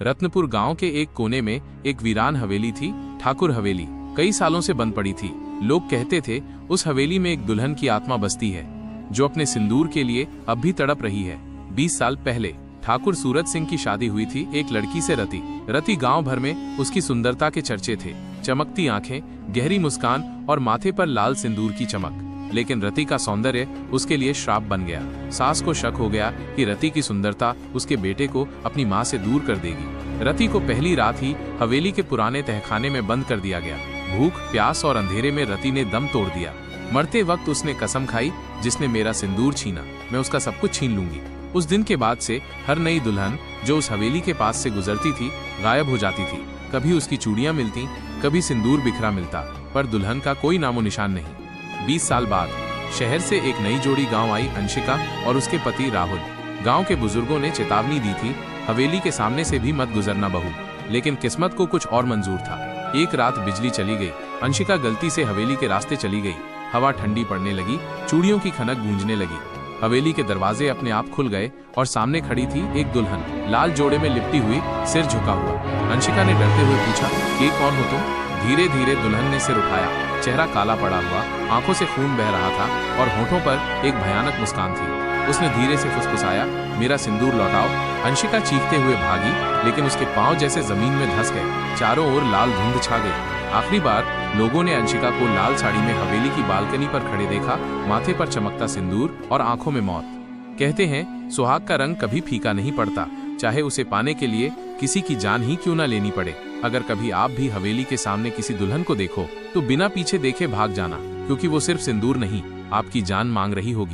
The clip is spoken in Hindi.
रत्नपुर गांव के एक कोने में एक वीरान हवेली थी, ठाकुर हवेली। कई सालों से बंद पड़ी थी। लोग कहते थे उस हवेली में एक दुल्हन की आत्मा बसती है जो अपने सिंदूर के लिए अब भी तड़प रही है। 20 साल पहले ठाकुर सूरज सिंह की शादी हुई थी एक लड़की से, रति। गांव भर में उसकी सुंदरता के चर्चे थे। चमकती आंखें, गहरी मुस्कान और माथे पर लाल सिंदूर की चमक। लेकिन रति का सौंदर्य उसके लिए श्राप बन गया। सास को शक हो गया कि रति की सुंदरता उसके बेटे को अपनी मां से दूर कर देगी। रति को पहली रात ही हवेली के पुराने तहखाने में बंद कर दिया गया। भूख, प्यास और अंधेरे में रति ने दम तोड़ दिया। मरते वक्त उसने कसम खाई, जिसने मेरा सिंदूर छीना मैं उसका सब कुछ छीन लूंगी। उस दिन के बाद से हर नई दुल्हन जो उस हवेली के पास से गुजरती थी गायब हो जाती थी। कभी उसकी चूड़ियां मिलती, कभी सिंदूर बिखरा मिलता, पर दुल्हन का कोई नामो निशान नहीं। 20 साल बाद शहर से एक नई जोड़ी गांव आई, अंशिका और उसके पति राहुल। गांव के बुजुर्गों ने चेतावनी दी थी, हवेली के सामने से भी मत गुजरना बहू। लेकिन किस्मत को कुछ और मंजूर था। एक रात बिजली चली गई। अंशिका गलती से हवेली के रास्ते चली गई। हवा ठंडी पड़ने लगी, चूड़ियों की खनक गूंजने लगी। हवेली के दरवाजे अपने आप खुल गए और सामने खड़ी थी एक दुल्हन, लाल जोड़े में लिपटी हुई, सिर झुका हुआ। अंशिका ने डरते हुए पूछा, ये कौन हो तुम? धीरे धीरे दुल्हन ने सिर उठाया। चेहरा काला पड़ा हुआ, आंखों से खून बह रहा था और होठों पर एक भयानक मुस्कान थी। उसने धीरे से फुसफुसाया, मेरा सिंदूर लौटाओ। अंशिका चीखते हुए भागी, लेकिन उसके पांव जैसे जमीन में धंस गए। चारों ओर लाल धुंध छा गई। आखिरी बार लोगों ने अंशिका को लाल साड़ी में हवेली की बालकनी पर खड़े देखा, माथे पर चमकता सिंदूर और आंखों में मौत। कहते हैं सुहाग का रंग कभी फीका नहीं पड़ता, चाहे उसे पाने के लिए किसी की जान ही क्यों न लेनी पड़े। अगर कभी आप भी हवेली के सामने किसी दुल्हन को देखो तो बिना पीछे देखे भाग जाना, क्योंकि वो सिर्फ सिंदूर नहीं, आपकी जान मांग रही होगी।